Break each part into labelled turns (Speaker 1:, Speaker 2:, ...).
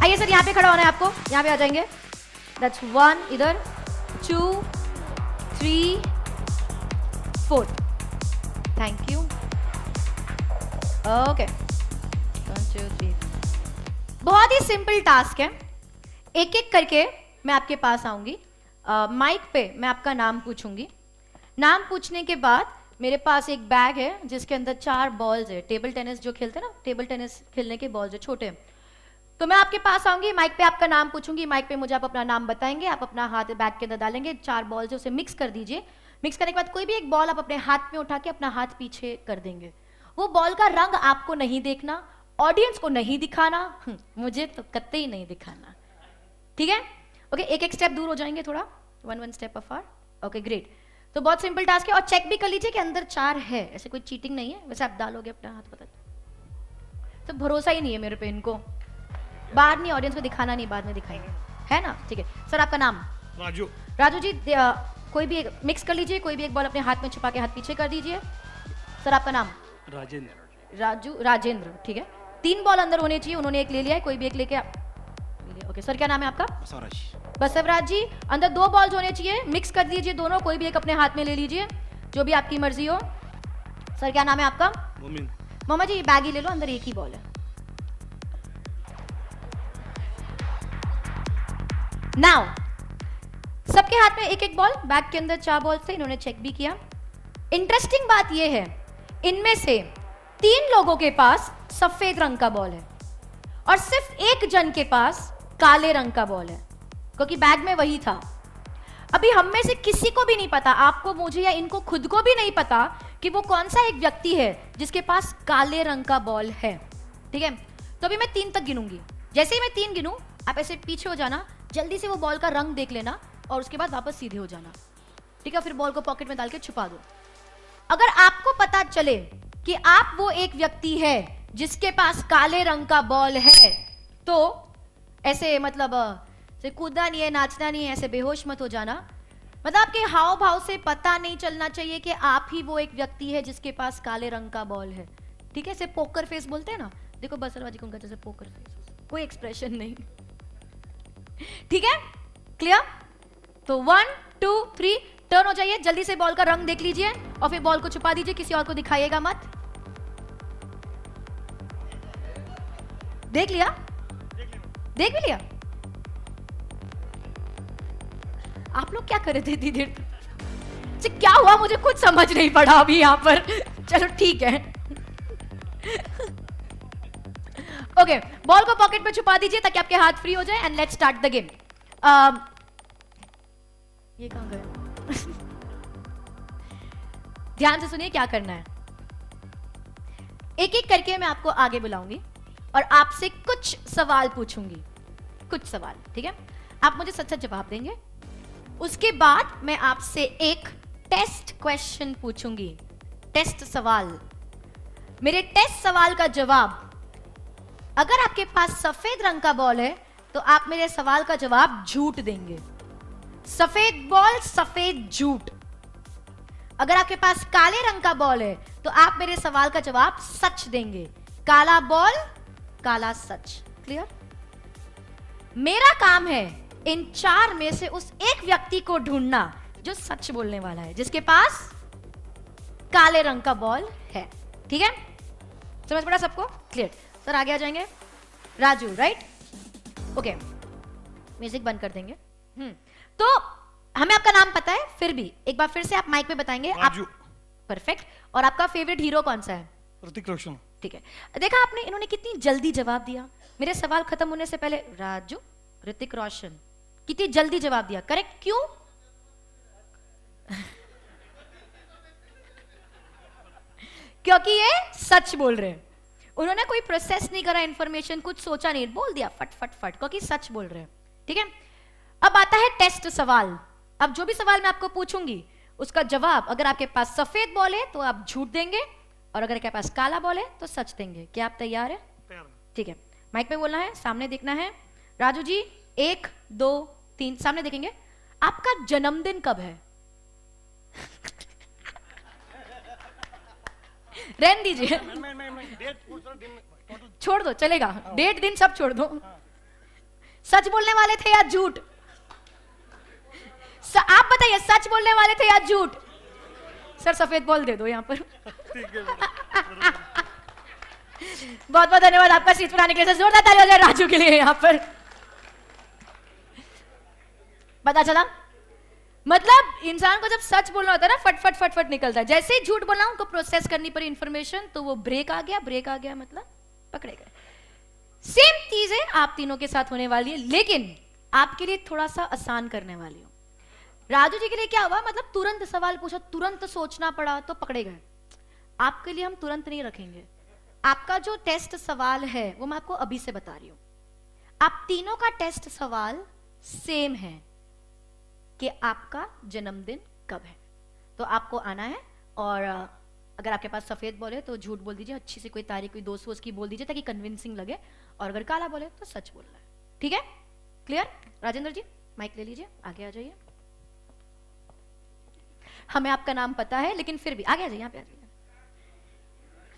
Speaker 1: आइए सर, यहाँ पे खड़ा होना है आपको, यहाँ पे आ जाएंगे। दैट्स 1, इधर 2 3 4। Thank you. ओके 1 2 3। बहुत ही सिंपल टास्क है। एक एक करके मैं आपके पास आऊंगी। माइक पे मैं आपका नाम पूछूंगी। नाम पूछने के बाद मेरे पास एक बैग है जिसके अंदर 4 बॉल्स है। टेबल टेनिस जो खेलते हैं ना, टेबल टेनिस खेलने के बॉल्स है छोटे। तो मैं आपके पास आऊंगी, माइक पे आपका नाम पूछूंगी। माइक पे मुझे आप अपना नाम बताएंगे, आप अपना हाथ बैग के अंदर डालेंगे। 4 बॉल्स है, उसे मिक्स कर दीजिए। मिक्स करने के बाद कोई भी एक बॉल आप अपने हाथ में उठा के अपना हाथ पीछे कर देंगे। वो बॉल का रंग आपको नहीं देखना, ऑडियंस को नहीं दिखाना, मुझे तो कतई नहीं दिखाना, ठीक है? ओके, एक एक स्टेप दूर हो जाएंगे, थोड़ा 1 स्टेप अफार। Okay great. तो बहुत सिंपल टास्क है, और चेक भी कर लीजिए कि अंदर 4 है, ऐसे कोई चीटिंग नहीं है। वैसे आप डालोगे अपना हाथ, पता तो भरोसा ही नहीं है मेरे पे इनको। बाद में ऑडियंस को दिखाना नहीं, बाद में दिखाएंगे, है ना? ठीक है सर, आपका नाम?
Speaker 2: राजू।
Speaker 1: राजू जी, कोई भी एक मिक्स कर लीजिए, कोई भी एक बॉल अपने हाथ में छुपा के हाथ पीछे कर दीजिए। सर आपका नाम?
Speaker 2: राजेंद्र।
Speaker 1: राजू, राजेंद्र, ठीक है। 3 बॉल अंदर होने चाहिए, उन्होंने एक ले लिया है, कोई भी एक लेके ओके सर, क्या नाम है आपका? बसवराज जी, अंदर 2 बॉल्स होने चाहिए, मिक्स कर दीजिए दोनों, कोई भी एक अपने हाथ में ले लीजिए, जो भी आपकी मर्जी हो। सर क्या नाम है आपका?
Speaker 2: मोमिन।
Speaker 1: मोहम्मद जी, बैग ही ले लो, अंदर एक ही बॉल है। नाउ सबके हाथ में एक एक बॉल, बैग के अंदर 4 बॉल्स थे, इन्होंने चेक भी किया। इंटरेस्टिंग बात यह है, इनमें से 3 लोगों के पास सफेद रंग का बॉल है और सिर्फ एक जन के पास काले रंग का बॉल है, क्योंकि बैग में वही था। अभी हम में से किसी को भी नहीं पता, आपको, मुझे या इनको खुद को भी नहीं पता कि वो कौन सा एक व्यक्ति है जिसके पास काले रंग का बॉल है, ठीक है? तो अभी मैं 3 तक गिनूंगी। जैसे ही मैं 3 गिनूं, आप ऐसे पीछे हो जाना, जल्दी से वो बॉल का रंग देख लेना और उसके बाद वापस सीधे हो जाना, ठीक है? फिर बॉल को पॉकेट में डाल के छुपा दो। अगर आपको पता चले कि आप वो एक व्यक्ति है जिसके पास काले रंग का बॉल है, तो ऐसे मतलब से कूदना नहीं है, नाचना नहीं है, ऐसे बेहोश मत हो जाना। मतलब आपके हाव भाव से पता नहीं चलना चाहिए कि आप ही वो एक व्यक्ति है जिसके पास काले रंग का बॉल है, ठीक है? ऐसे पोकर फेस बोलते हैं ना, देखो बसरवाजी को जैसे पोकर फेस, कोई एक्सप्रेशन नहीं, ठीक है? क्लियर? तो 1 2 3 टर्न हो जाइए, जल्दी से बॉल का रंग देख लीजिए और फिर बॉल को छुपा दीजिए, किसी और को दिखाइएगा मत। देख लिया? देख भी लिया? आप लोग क्या कर रहे थे इतनी देर? क्या हुआ मुझे कुछ समझ नहीं पड़ा अभी यहाँ पर। चलो ठीक है। ओके, बॉल को पॉकेट में छुपा दीजिए ताकि आपके हाथ फ्री हो जाए, and let's start the game. ये कहां गए? ध्यान से सुनिए क्या करना है। एक एक करके मैं आपको आगे बुलाऊंगी और आपसे कुछ सवाल पूछूंगी, कुछ सवाल, ठीक है? आप मुझे सच सच जवाब देंगे। उसके बाद मैं आपसे एक टेस्ट क्वेश्चन पूछूंगी, टेस्ट सवाल। मेरे टेस्ट सवाल का जवाब, अगर आपके पास सफेद रंग का बॉल है तो आप मेरे सवाल का जवाब झूठ देंगे। सफेद बॉल, सफेद झूठ। अगर आपके पास काले रंग का बॉल है तो आप मेरे सवाल का जवाब सच देंगे। काला बॉल, काला सच। क्लियर? मेरा काम है इन 4 में से उस एक व्यक्ति को ढूंढना जो सच बोलने वाला है, जिसके पास काले रंग का बॉल है, ठीक है? समझ पड़ा सबको? क्लियर? सर आगे आ जाएंगे। राजू, राइट? ओके, म्यूजिक बंद कर देंगे। तो हमें आपका नाम पता है, फिर भी एक बार फिर से आप माइक पे बताएंगे।
Speaker 2: राजू।
Speaker 1: आप परफेक्ट। और आपका फेवरेट हीरो कौन सा है?
Speaker 2: ऋतिक रोशन।
Speaker 1: ठीक है, देखा आपने, इन्होंने कितनी जल्दी जवाब दिया। मेरे सवाल खत्म होने से पहले राजू, ऋतिक रोशन, कितनी जल्दी जवाब दिया। करेक्ट? क्यों? क्योंकि ये सच बोल रहे हैं। उन्होंने कोई प्रोसेस नहीं करा, इंफॉर्मेशन कुछ सोचा नहीं, बोल दिया फट फट फट, क्योंकि सच बोल रहे हैं, ठीक है? अब आता है टेस्ट सवाल। अब जो भी सवाल मैं आपको पूछूंगी उसका जवाब, अगर आपके पास सफेद बॉल है तो आप झूठ देंगे, और अगर आपके पास काला बॉल है तो सच देंगे। क्या आप तैयार है? ठीक है, माइक पे बोलना है, सामने देखना है। राजू जी 1 2 3 सामने देखेंगे। आपका जन्मदिन कब है? रहने दीजिए, छोड़ दो, चलेगा। डेट दिन सब छोड़ दो। सच बोलने वाले थे या झूठ? आप बताइए, सच बोलने वाले थे या झूठ? सर सफेद बॉल दे दो यहां पर। बहुत बहुत धन्यवाद आपका सीट बनाने के लिए। जोरदार ताली हो जाए राजू के लिए यहां पर। पता चला मतलब इंसान को जब सच बोलना होता है ना, फट फट फट फट निकलता है। जैसे ही झूठ बोला उनको प्रोसेस करनी पड़ी इंफॉर्मेशन, तो वो ब्रेक आ गया मतलब पकड़े गए। सेम चीज है आप तीनों के साथ होने वाली है, लेकिन आपके लिए थोड़ा सा आसान करने वाली हूं। राजू जी के लिए क्या हुआ, मतलब तुरंत सवाल पूछा, तुरंत सोचना पड़ा तो पकड़े गए। आपके लिए हम तुरंत नहीं रखेंगे। आपका जो टेस्ट सवाल है वो मैं आपको अभी से बता रही हूं। आप तीनों का टेस्ट सवाल सेम है कि आपका जन्मदिन कब है। तो आपको आना है और अगर आपके पास सफेद बॉल है तो झूठ बोल दीजिए, अच्छी सी कोई तारीख, कोई दोस्त वोस्त की बोल दीजिए ताकि कन्विंसिंग लगे, और अगर काला बॉल है तो सच बोलना है। ठीक है, क्लियर? राजेंद्र जी माइक ले लीजिए, आगे आ जाइए। हमें आपका नाम पता है लेकिन फिर भी आगे आ जाइए, यहाँ पे आ जाइए।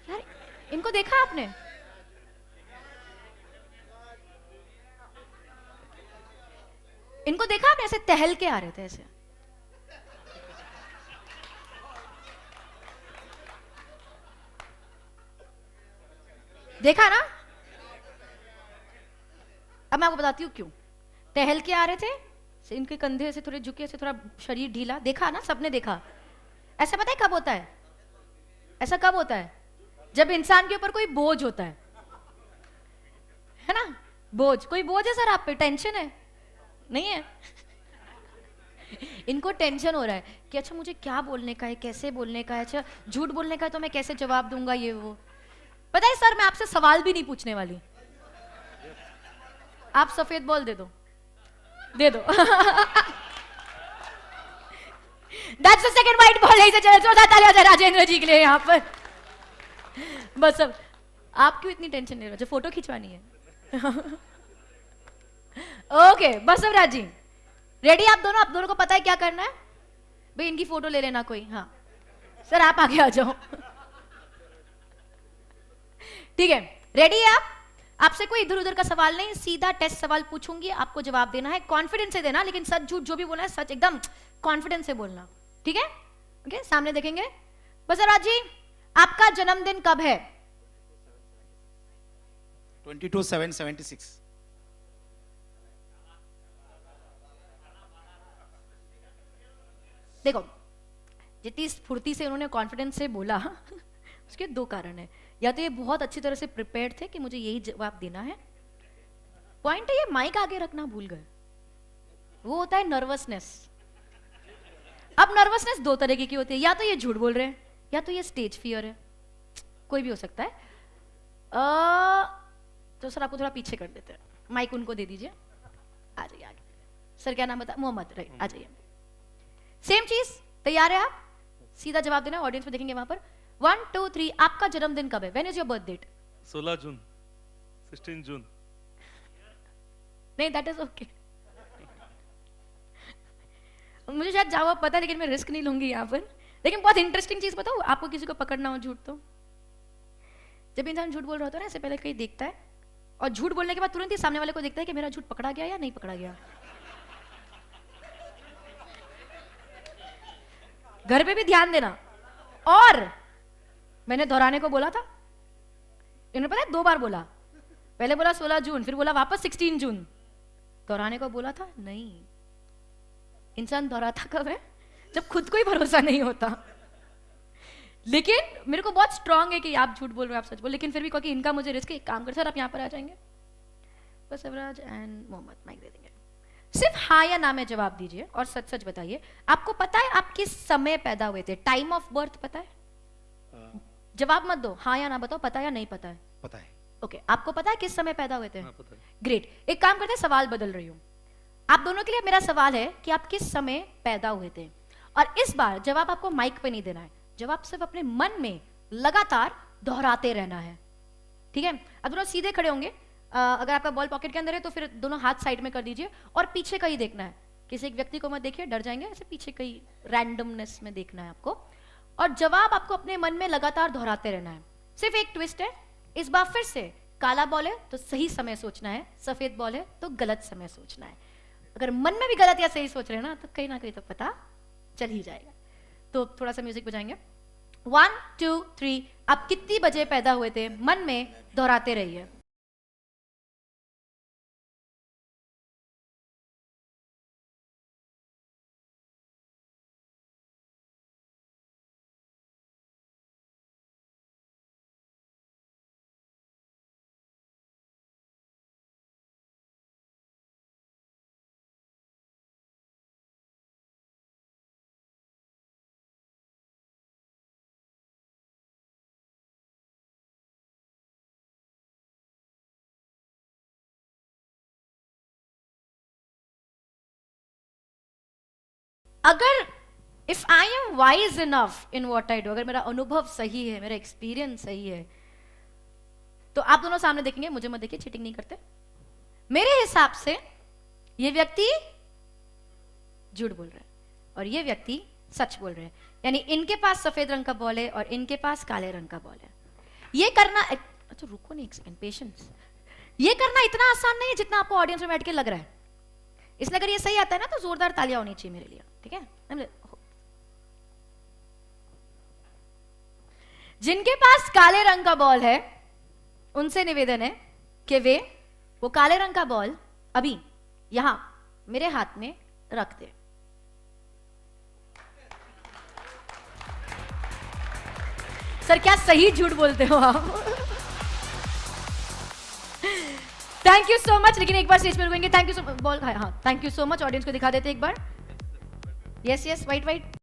Speaker 1: यार इनको देखा आपने? इनको देखा आपने? ऐसे टहल के आ रहे थे ऐसे। देखा ना? अब मैं आपको बताती हूँ क्यों टहल के आ रहे थे। इनके कंधे ऐसे थोड़े झुके, ऐसे थोड़ा शरीर ढीला। देखा ना, सबने देखा। ऐसा पता है कब होता है? ऐसा कब होता है? जब इंसान के ऊपर कोई बोझ होता है ना? बोझ, कोई बोझ है सर आप पे? टेंशन है? नहीं है? इनको टेंशन हो रहा है कि अच्छा मुझे क्या बोलने का है, कैसे बोलने का है, अच्छा झूठ बोलने का है तो मैं कैसे जवाब दूंगा, ये वो। पता है सर मैं आपसे सवाल भी नहीं पूछने वाली। आप सफेद बॉल दे दो, दे दो। That's the second white ball, लड़ाई से चले। जोरदार ताली हो जाए राजेंद्र जी के लिए यहाँ पर। बस अब आप क्यों इतनी टेंशन ले रहे हो? जो फोटो खिंचवानी है। ओके बस अब राज जी रेडी? आप दोनों को पता है क्या करना है? भाई इनकी फोटो ले लेना कोई। हाँ सर आप आगे आ जाओ। ठीक है, रेडी है आप? आपसे कोई इधर उधर का सवाल नहीं, सीधा टेस्ट सवाल पूछूंगी, आपको जवाब देना है। कॉन्फिडेंस से देना, लेकिन सच झूठ जो भी बोलना है सच एकदम कॉन्फिडेंस से बोलना। ठीक है? ओके, सामने देखेंगे। बस राज जी आपका जन्मदिन कब है?
Speaker 3: 22/7/76।
Speaker 1: देखो जितनी स्फूर्ति से उन्होंने कॉन्फिडेंस से बोला उसके दो कारण है। या तो ये बहुत अच्छी तरह से प्रिपेयर्ड थे कि मुझे यही जवाब देना है। पॉइंट है ये माइक आगे रखना भूल गए। वो होता है नर्वसनेस। अब नर्वसनेस दो तरीके की होती है, या तो ये झूठ बोल रहे हैं या तो ये स्टेज फियर है, कोई भी हो सकता है। तो सर आपको थोड़ा पीछे कर देते हैं, माइक उनको दे दीजिए। आ जाइए आगे। सर क्या नाम बता? मोहम्मद, राइट, आ जाइए। सेम चीज, तैयार है आप? सीधा जवाब देना, ऑडियंस में देखेंगे वहां पर। 1 2 3 आपका जन्मदिन कब है? When is your birth date?
Speaker 2: 16 June, 16 June.
Speaker 1: नहीं दैट इज ओके। मुझे शायद जवाब पता है लेकिन मैं रिस्क नहीं लूंगी यहाँ पर। लेकिन बहुत इंटरेस्टिंग चीज बताऊँ आपको, किसी को पकड़ना हो झूठ तो जब इंसान झूठ बोल रहा होता है ना, इससे पहले कहीं देखता है और झूठ बोलने के बाद तुरंत ही सामने वाले को देखता है कि मेरा झूठ पकड़ा गया या नहीं पकड़ा गया। घर पे भी ध्यान देना। और मैंने दोहराने को बोला था, इन्होंने पता है 2 बार बोला। पहले बोला 16 जून, फिर बोला वापस 16 जून। दोहराने को बोला था नहीं। इंसान दोहराता कब है? जब खुद को ही भरोसा नहीं होता। लेकिन मेरे को बहुत स्ट्रांग है कि आप झूठ बोल रहे हो, आप सच बोल। लेकिन फिर भी क्योंकि इनका मुझे रिस्क है, एक काम कर सर आप यहाँ पर आ जाएंगे। बस अवराज एंड मोहम्मद माइक दे देंगे। सिर्फ हाँ या ना में जवाब दीजिए और सच सच बताइए। आपको पता है आप किस समय पैदा हुए थे? टाइम ऑफ बर्थ पता है? जवाब मत दो, हाँ या ना बताओ, पता या नहीं पता है?
Speaker 3: पता है।
Speaker 1: ओके, आपको पता है किस समय पैदा हुए थे?
Speaker 2: हाँ, पता है।
Speaker 1: ग्रेट। एक काम करते हैं, सवाल बदल रही हूं। आप दोनों के लिए मेरा सवाल है कि आप किस समय पैदा हुए थे। और इस बार जवाब आपको माइक पे नहीं देना है, जवाब सिर्फ अपने मन में लगातार दोहराते रहना है। ठीक है? अब दोनों सीधे खड़े होंगे। अगर आपका बॉल पॉकेट के अंदर है तो फिर दोनों हाथ साइड में कर दीजिए और पीछे कहीं देखना है। किसी एक व्यक्ति को मत देखिए, डर जाएंगे। ऐसे पीछे कहीं रैंडमनेस में देखना है आपको। और जवाब आपको अपने मन में लगातार दोहराते रहना है। सिर्फ एक ट्विस्ट है, इस बार फिर से काला बॉल है तो सही समय सोचना है, सफेद बॉल है तो गलत समय सोचना है। अगर मन में भी गलत या सही सोच रहे हैं ना तो कहीं ना कहीं तो पता चल ही जाएगा। तो थोड़ा सा म्यूजिक बजाएंगे। 1 2 3। आप कितनी बजे पैदा हुए थे मन में दोहराते रहिए। अगर if I am wise enough in what I do, अगर मेरा अनुभव सही है, मेरा एक्सपीरियंस सही है, तो आप दोनों सामने देखेंगे, मुझे मत देखिए, चीटिंग नहीं करते। मेरे हिसाब से ये व्यक्ति झूठ बोल रहा है और ये व्यक्ति सच बोल रहे हैं। यानी इनके पास सफेद रंग का बॉल है और इनके पास काले रंग का बॉल है। ये करना, अच्छा रुको नहीं, एक सेकंड, पेशेंस। ये करना इतना आसान नहीं है जितना आपको ऑडियंस में बैठ के लग रहा है। इसलिए अगर ये सही आता है ना तो जोरदार तालियां होनी चाहिए मेरे लिए, ठीक है। जिनके पास काले रंग का बॉल है उनसे निवेदन है कि वे वो काले रंग का बॉल अभी यहां मेरे हाथ में रख दे। सर क्या सही झूठ बोलते हो आप? Thank you so much. लेकिन एक बार स्टेज पे रुकेंगे। Thank you so much. Ball, हाँ thank you so much. Audience को दिखा देते एक बार। Yes yes, white white.